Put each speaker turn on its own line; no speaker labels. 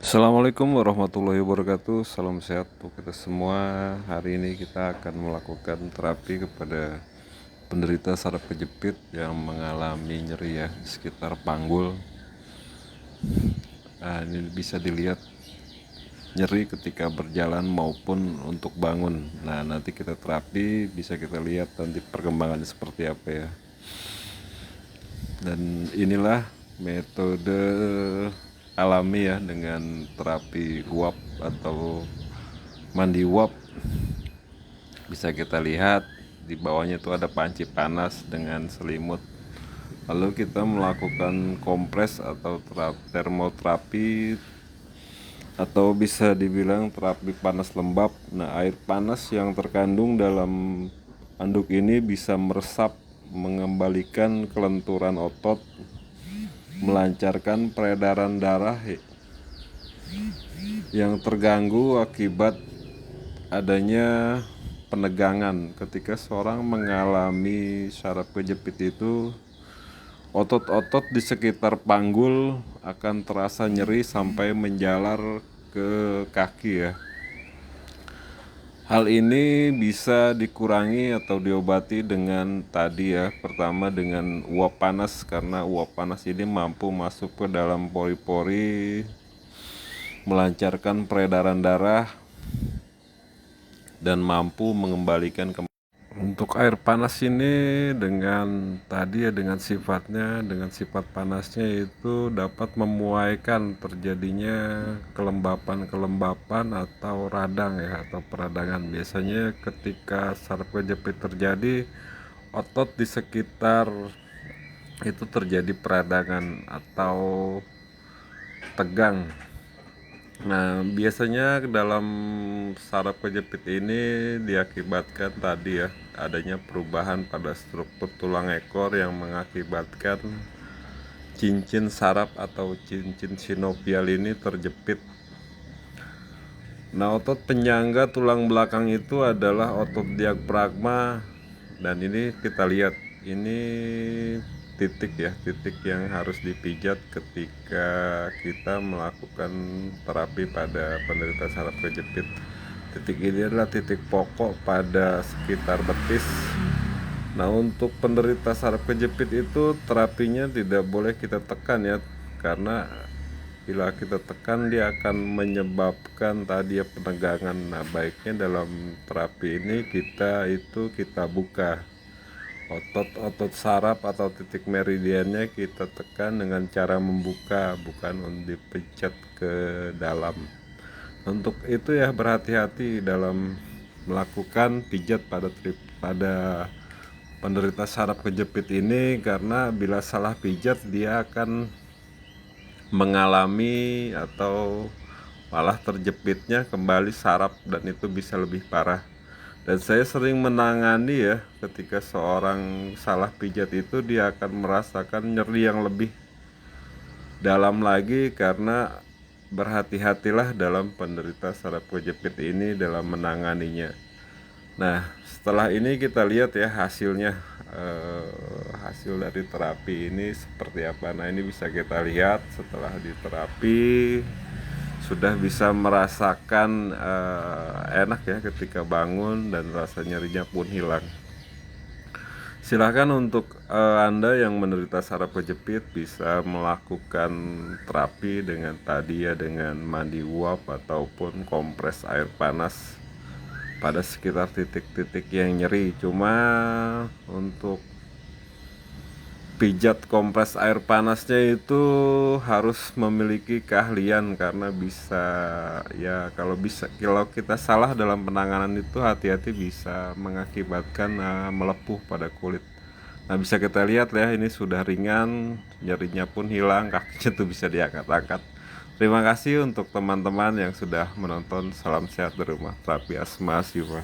Assalamualaikum warahmatullahi wabarakatuh. Salam sehat untuk kita semua. Hari ini kita akan melakukan terapi kepada penderita saraf kejepit yang mengalami nyeri ya di sekitar panggul. Nah, ini bisa dilihat nyeri ketika berjalan maupun untuk bangun. Nah, nanti kita terapi bisa kita lihat nanti perkembangannya seperti apa ya. Dan inilah metode alami ya dengan terapi uap atau mandi uap. Bisa kita lihat di bawahnya itu ada panci panas dengan selimut. Lalu kita melakukan kompres atau termoterapi atau bisa dibilang terapi panas lembab. Nah, air panas yang terkandung dalam anduk ini bisa meresap, mengembalikan kelenturan otot, melancarkan peredaran darah yang terganggu akibat adanya penegangan. Ketika seorang mengalami saraf kejepit itu, otot-otot di sekitar panggul akan terasa nyeri sampai menjalar ke kaki ya. Hal ini bisa dikurangi atau diobati dengan tadi ya, pertama dengan uap panas, karena uap panas ini mampu masuk ke dalam pori-pori, melancarkan peredaran darah dan mampu mengembalikan untuk air panas ini dengan tadi ya, dengan sifat panasnya itu dapat memuaikan terjadinya kelembapan atau radang ya, atau peradangan. Biasanya ketika saraf kejepit terjadi, otot di sekitar itu terjadi peradangan atau tegang. Nah, biasanya dalam saraf kejepit ini diakibatkan tadi ya, adanya perubahan pada struktur tulang ekor yang mengakibatkan cincin saraf atau cincin sinovial ini terjepit. Nah, otot penyangga tulang belakang itu adalah otot diafragma, dan ini kita lihat ini titik ya, titik yang harus dipijat ketika kita melakukan terapi pada penderita saraf kejepit. Titik ini adalah titik pokok pada sekitar betis. Nah, untuk penderita saraf kejepit itu terapinya tidak boleh kita tekan ya, karena bila kita tekan dia akan menyebabkan tadi ya penegangan. Nah, baiknya dalam terapi ini kita buka otot-otot saraf atau titik meridiannya, kita tekan dengan cara membuka, bukan dipencet ke dalam. Untuk itu ya, berhati-hati dalam melakukan pijat pada penderita saraf kejepit ini, karena bila salah pijat dia akan mengalami atau malah terjepitnya kembali saraf, dan itu bisa lebih parah. Dan saya sering menangani ya, ketika seorang salah pijat itu dia akan merasakan nyeri yang lebih dalam lagi, karena berhati-hatilah dalam penderita saraf kejepit ini dalam menanganinya. Nah, setelah ini kita lihat ya hasilnya, hasil dari terapi ini seperti apa. Nah, ini bisa kita lihat setelah diterapi sudah bisa merasakan enak ya ketika bangun, dan rasa nyerinya pun hilang. Silahkan untuk Anda yang menderita saraf kejepit bisa melakukan terapi dengan tadi ya, dengan mandi uap ataupun kompres air panas pada sekitar titik-titik yang nyeri. Cuma untuk pijat kompres air panasnya itu harus memiliki keahlian, karena bisa ya, kalau kita salah dalam penanganan itu, hati-hati bisa mengakibatkan melepuh pada kulit. Nah, bisa kita lihat ya, ini sudah ringan, nyerinya pun hilang, kakinya tuh bisa diangkat-angkat. Terima kasih untuk teman-teman yang sudah menonton. Salam sehat dari rumah terapi Asma Siva.